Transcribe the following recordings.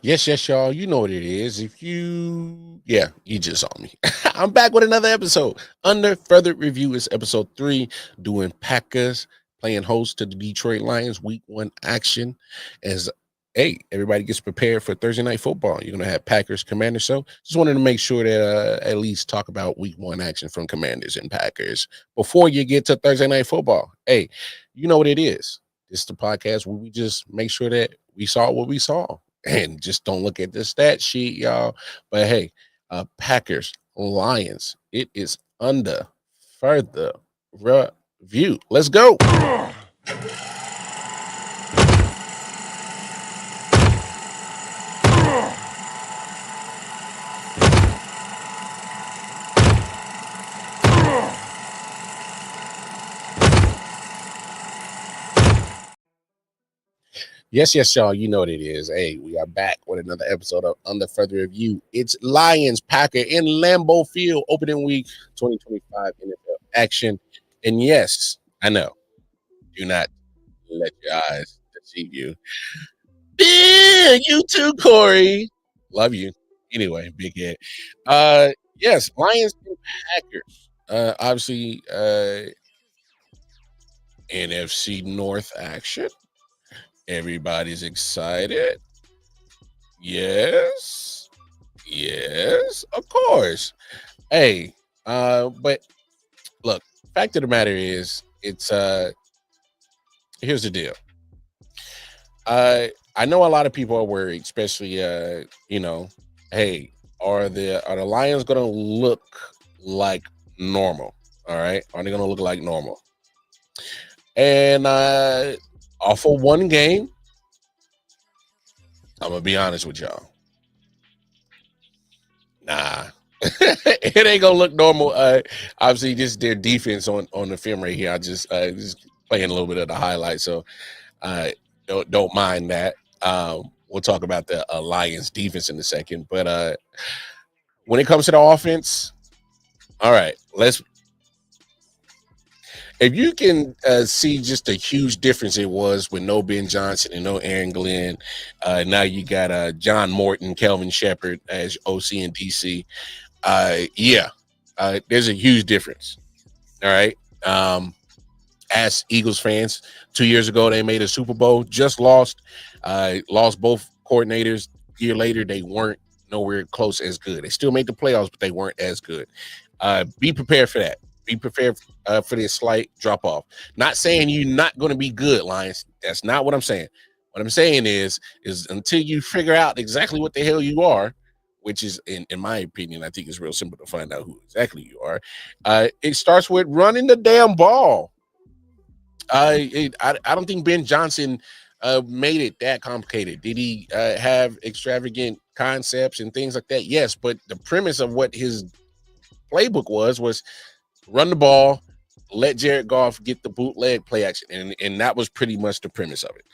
Yes, y'all. You know what it is. You just saw me. I'm back with another episode. Under further review is episode 3, doing Packers playing host to the Detroit Lions week 1 action. As everybody gets prepared for Thursday night football. You're gonna have Packers Commanders. So just wanted to make sure that at least talk about week 1 action from Commanders and Packers before you get to Thursday night football. You know what it is. This is the podcast where we just make sure that we saw what we saw and just don't look at the stat sheet, y'all. But hey, Packers, Lions, it is under further review. Let's go. Yes, y'all. You know what it is. Hey, we are back with another episode of Under Further Review. It's Lions Packer in Lambeau Field, opening week 2025 NFL action. And yes, I know. Do not let your eyes deceive you. Yeah, you too, Corey. Love you. Anyway, big head. Yes, Lions and Packers. Obviously, NFC North action. Everybody's excited. Yes. Yes, of course. Hey, but look, fact of the matter is, it's here's the deal. I know a lot of people are worried, especially hey, are the Lions gonna look like normal? All right, are they gonna look like normal? And off of one game, I'm gonna be honest with y'all. Nah. It ain't gonna look normal. Obviously, just their defense on the film right here. I just playing a little bit of the highlights, so don't mind that. We'll talk about the Lions defense in a second, but when it comes to the offense, all right, if you can see just a huge difference it was with no Ben Johnson and no Aaron Glenn. Now you got John Morton, Kelvin Shepard as OC and DC. There's a huge difference. All right. As Eagles fans, 2 years ago they made a Super Bowl, just lost both coordinators. A year later, they weren't nowhere close as good. They still made the playoffs, but they weren't as good. Be prepared for that. Be prepared for this slight drop off. Not saying you're not going to be good, Lions. That's not what I'm saying. What I'm saying is until you figure out exactly what the hell you are, which is, in my opinion, I think it's real simple to find out who exactly you are. It starts with running the damn ball. I don't think Ben Johnson made it that complicated. Did he have extravagant concepts and things like that? Yes, but the premise of what his playbook was run the ball, let Jared Goff get the bootleg play action, and that was pretty much the premise of it.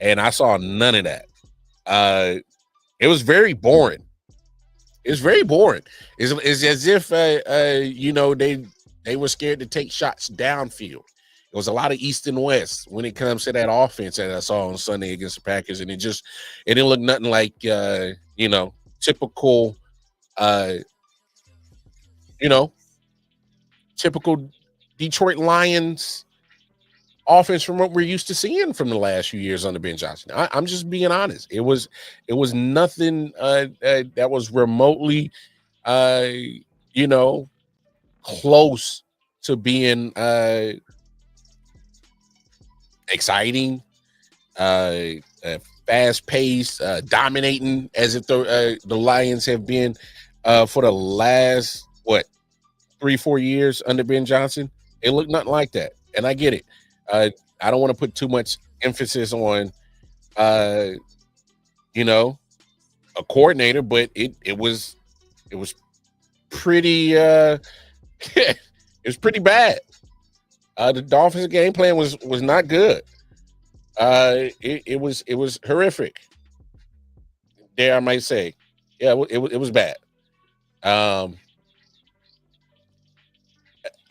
And I saw none of that. It was very boring. It's very boring. It's as if they were scared to take shots downfield. It was a lot of east and west when it comes to that offense that I saw on Sunday against the Packers, and it didn't look nothing like typical typical Detroit Lions offense from what we're used to seeing from the last few years under Ben Johnson. I'm just being honest. It was nothing that was remotely close to being exciting, fast paced, dominating as if the Lions have been for the last 3-4 years under Ben Johnson. It looked nothing like that, and I get it. I don't want to put too much emphasis on a coordinator, but it was pretty it was pretty bad. The Dolphins game plan was not good. It was horrific. Dare I might say, yeah, it was bad.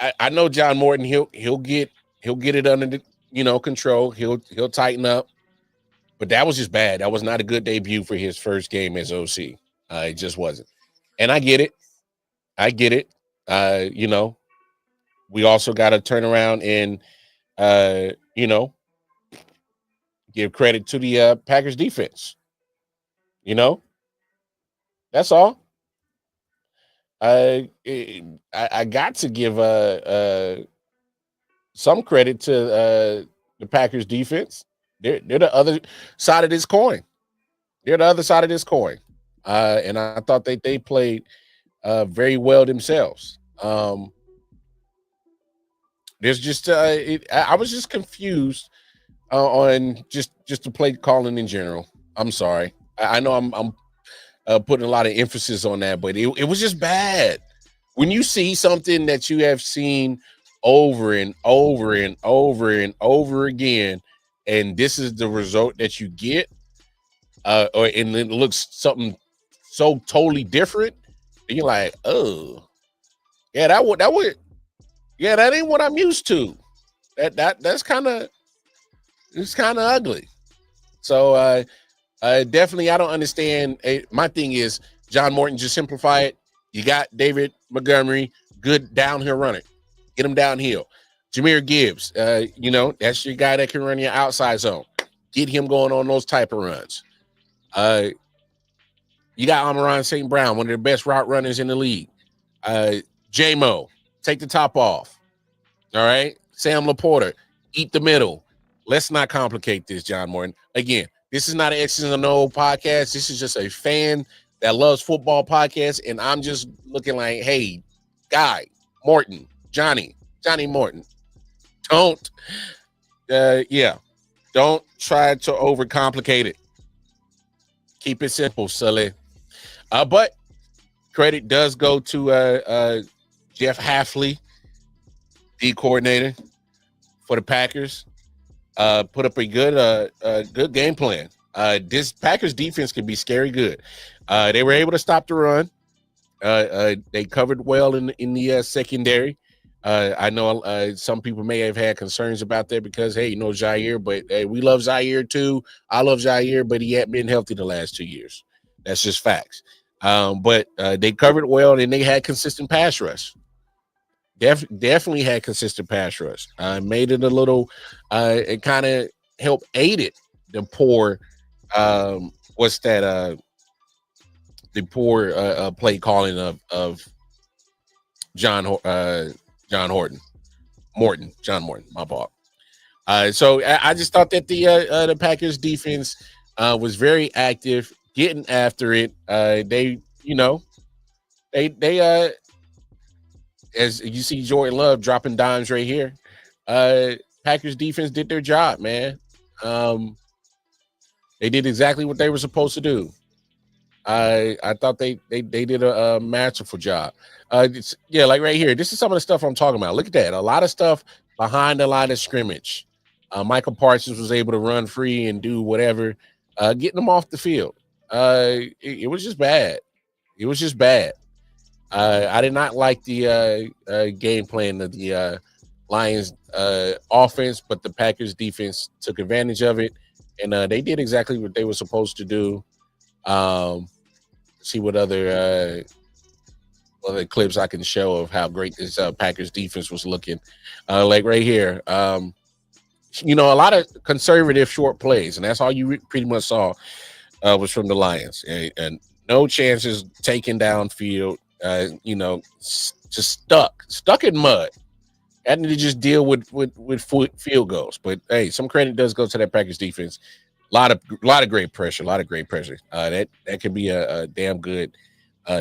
I know John Morton. He'll get it under the control. He'll tighten up. But that was just bad. That was not a good debut for his first game as OC. It just wasn't. And I get it. I get it. You know, we also got to turn around and, you know, give credit to the Packers defense. You know, that's all. I got to give some credit to the Packers defense. They're the other side of this coin. They're the other side of this coin. And I thought they played very well themselves. There's just I was just confused on just the play calling in general. I'm sorry. I know I'm putting a lot of emphasis on that, but it was just bad. When you see something that you have seen over and over and over and over again, and this is the result that you get, and it looks something so totally different, and you're like, oh, yeah, that would, yeah, that ain't what I'm used to. That's kind of, it's kind of ugly. So definitely, I don't understand. My thing is, John Morton, just simplify it. You got David Montgomery, good downhill runner. Get him downhill. Jahmyr Gibbs, you know, that's your guy that can run your outside zone. Get him going on those type of runs. You got Amon-Ra St. Brown, one of the best route runners in the league. J-Mo, take the top off. All right? Sam Laporta, eat the middle. Let's not complicate this, John Morton. Again, this is not an X's and O podcast. This is just a fan that loves football podcast, and I'm just looking like, hey, Guy, Morton, Johnny Morton, don't try to overcomplicate it. Keep it simple, Sully. But credit does go to Jeff Hafley, D coordinator for the Packers. Put up a good game plan. This Packers defense can be scary good. They were able to stop the run. They covered well in the secondary. I know some people may have had concerns about that because, hey, you know, Jair, but hey, we love Jair too. I love Jair, but he hadn't been healthy the last 2 years. That's just facts. But they covered well and they had consistent pass rush. Definitely had consistent pass rush. Made it a little, it kind of helped aided the poor, play calling of John Morton, my fault. So I just thought that the Packers defense was very active, getting after it. They as you see Jordan Love dropping dimes right here. Packers defense did their job, man. They did exactly what they were supposed to do. I thought they did a masterful job. Like right here, this is some of the stuff I'm talking about. Look at that. A lot of stuff behind the line of scrimmage. Michael Parsons was able to run free and do whatever, getting them off the field. It was just bad. It was just bad. I did not like the game plan of the Lions offense, but the Packers defense took advantage of it, and they did exactly what they were supposed to do. See what other clips I can show of how great this Packers defense was looking. Like right here, a lot of conservative short plays, and that's all you pretty much saw was from the Lions, and no chances taken downfield. Just stuck in mud. Having to just deal with field goals. But hey, some credit does go to that Packers defense. A lot of great pressure. That can be a damn good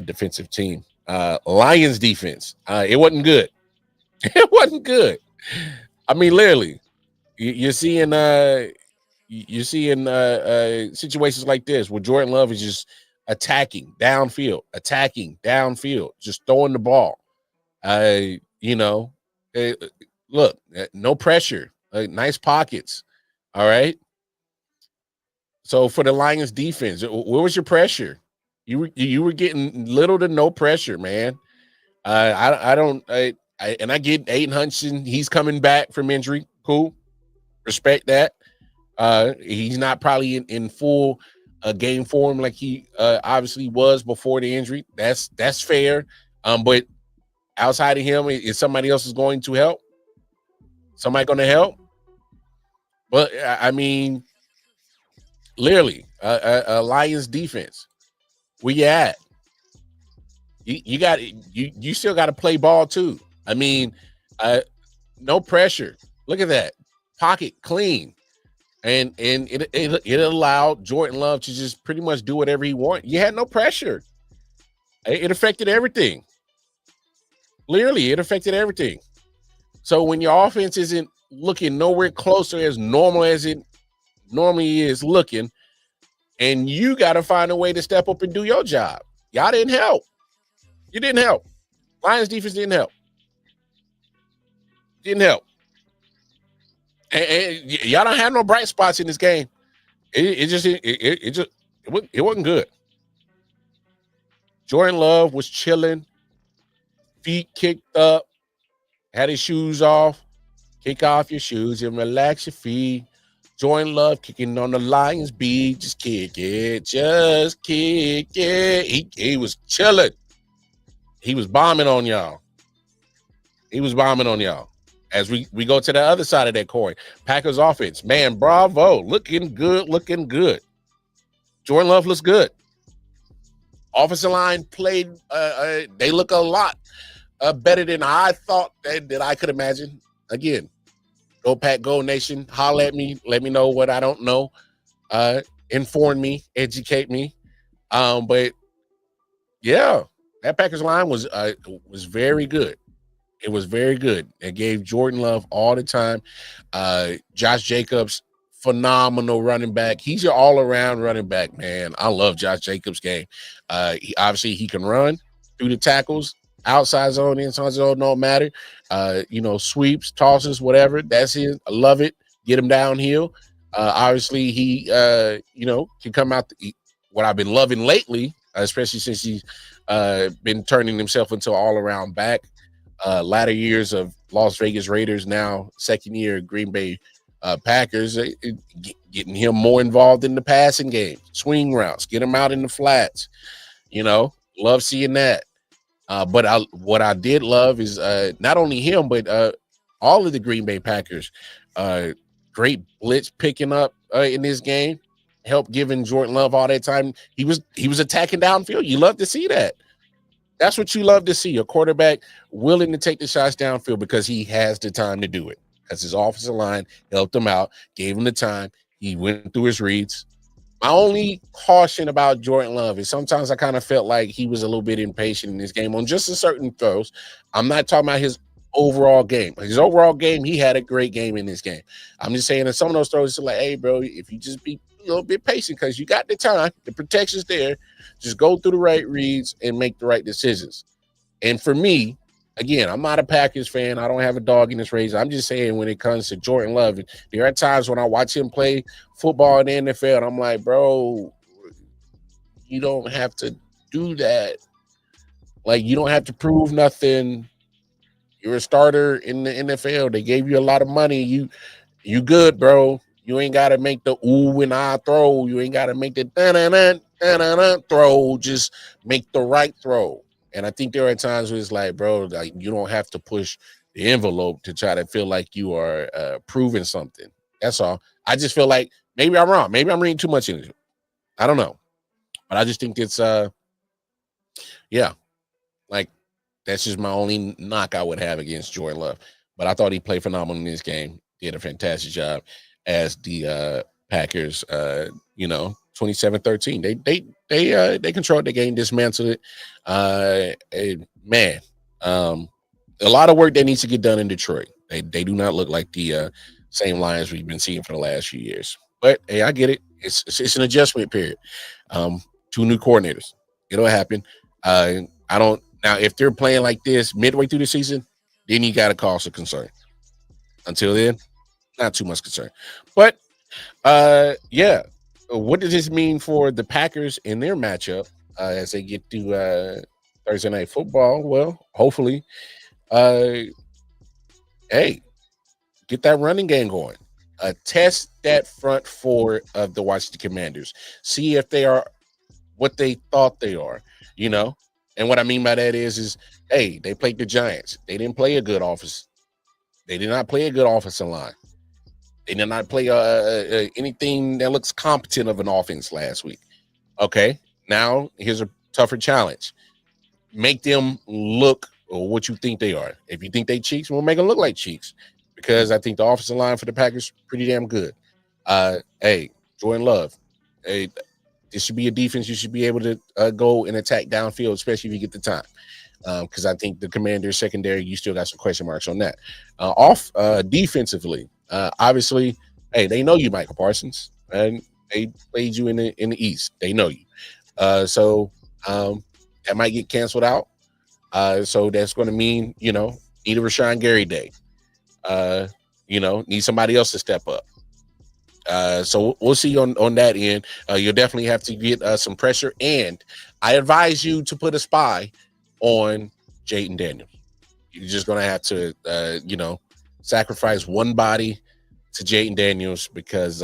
defensive team. Lions defense. It wasn't good. It wasn't good. I mean, literally, you're seeing situations like this where Jordan Love is just attacking downfield, just throwing the ball. Look, no pressure, nice pockets. All right. So for the Lions defense, where was your pressure? You were getting little to no pressure, man. I get Aiden Hutchinson. He's coming back from injury. Cool. Respect that. He's not probably in full game form like he obviously was before the injury. That's fair. But outside of him, is somebody else is going to help? Somebody going to help? But I mean, literally, Lions defense. Where you at? You got you still got to play ball too. I mean, no pressure. Look at that pocket clean, and it allowed Jordan Love to just pretty much do whatever he wanted. You had no pressure. It affected everything. Literally, it affected everything. So when your offense isn't looking nowhere closer as normal as it normally is looking, and you got to find a way to step up and do your job. Y'all didn't help. You didn't help. Lions defense didn't help. Didn't help. And y'all don't have no bright spots in this game. It wasn't good. Jordan Love was chilling, feet kicked up, had his shoes off. Kick off your shoes and relax your feet. Jordan Love kicking on the Lions beat. Just kick it. Just kick it. He was chilling. He was bombing on y'all. He was bombing on y'all. As we go to the other side of that coin, Packers offense, man, bravo. Looking good, looking good. Jordan Love looks good. Offensive line played, they look a lot better than I thought that I could imagine. Again, go Pack, go Nation. Holler at me. Let me know what I don't know. Inform me, educate me. But yeah, that Packers line was very good. It was very good. It gave Jordan Love all the time. Josh Jacobs, phenomenal running back. He's your all-around running back, man. I love Josh Jacobs' game. He can run through the tackles, outside zone, inside zone, don't matter. Sweeps, tosses, whatever. That's it. I love it. Get him downhill. Obviously, he can come out. What I've been loving lately, especially since he's been turning himself into an all-around back. Latter years of Las Vegas Raiders, now second year Green Bay Packers, getting him more involved in the passing game, swing routes, get him out in the flats. Love seeing that. But what I did love is not only him, but all of the Green Bay Packers. Great blitz picking up in this game, helped giving Jordan Love all that time. He was attacking downfield. You love to see that. That's what you love to see, a quarterback willing to take the shots downfield because he has the time to do it. As his offensive line helped him out, gave him the time. He went through his reads. My only caution about Jordan Love is sometimes I kind of felt like he was a little bit impatient in this game on just a certain throws. I'm not talking about his overall game. His overall game, he had a great game in this game. I'm just saying that some of those throws are like, hey, bro, if you just be a little bit patient because you got the time, the protection's there, just go through the right reads and make the right decisions. And for me, again, I'm not a Packers fan. I don't have a dog in this race. I'm just saying when it comes to Jordan Love, there are times when I watch him play football in the NFL, and I'm like, bro, you don't have to do that. Like, you don't have to prove nothing. You're a starter in the NFL. They gave you a lot of money. You good, bro. You ain't got to make the ooh and ah throw. You ain't got to make the da-da-da throw. Just make the right throw. And I think there are times where it's like, bro, like you don't have to push the envelope to try to feel like you are proving something. That's all. I just feel like maybe I'm wrong. Maybe I'm reading too much into it. I don't know. But I just think it's, like that's just my only knock I would have against Jordan Love. But I thought he played phenomenal in this game. Did a fantastic job as the Packers, 27-13. They controlled the game, dismantled it. Man, a lot of work that needs to get done in Detroit. They do not look like the same Lions we've been seeing for the last few years. But hey, I get it. It's an adjustment period. 2 new coordinators. It'll happen. Now if they're playing like this midway through the season, then you got to cause some concern. Until then, not too much concern. But what does this mean for the Packers in their matchup as they get to Thursday Night Football? Well, hopefully, hey, get that running game going. Test that front four of the Washington Commanders. See if they are what they thought they are, you know? And what I mean by that is hey, they played the Giants. They didn't play a good office. They did not play a good offensive line. They did not play anything that looks competent of an offense last week. Okay, now here's a tougher challenge. Make them look what you think they are. If you think they cheeks, we'll make them look like cheeks, because I think the offensive line for the Packers pretty damn good. Hey, Jordan Love, hey, this should be a defense you should be able to go and attack downfield, especially if you get the time. Because I think the Commanders secondary, you still got some question marks on that. Defensively, obviously, hey, they know you, Michael Parsons, and they played you in the East. They know you. So that might get canceled out. So that's going to mean, need a Rashawn Gary day. Need somebody else to step up. So we'll see on that end. You'll definitely have to get some pressure, and I advise you to put a spy on Jaden Daniels. You're just gonna have to, sacrifice one body to Jaden Daniels because,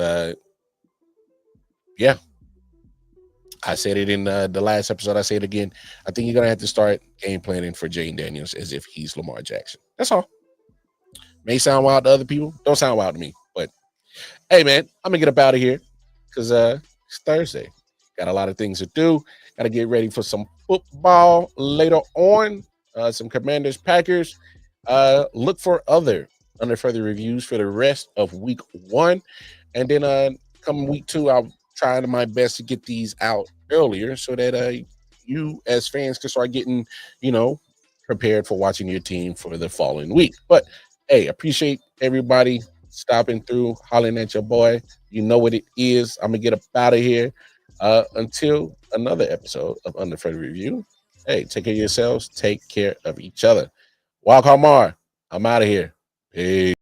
yeah, I said it in the last episode. I say it again. I think you're gonna have to start game planning for Jaden Daniels as if he's Lamar Jackson. That's all. May sound wild to other people. Don't sound wild to me. But hey, man, I'm gonna get up out of here because it's Thursday. Got a lot of things to do. Got to get ready for some football later on. Some Commanders, Packers. Look for other under further reviews for the rest of week 1, and then come week 2, I'll try my best to get these out earlier so that you as fans can start getting prepared for watching your team for the following week. But hey, appreciate everybody stopping through, hollering at your boy. You know what it is. I'm gonna get up out of here. Until another episode of Under Further Review. Hey, take care of yourselves. Take care of each other. Walk Hamar. I'm out of here. Peace.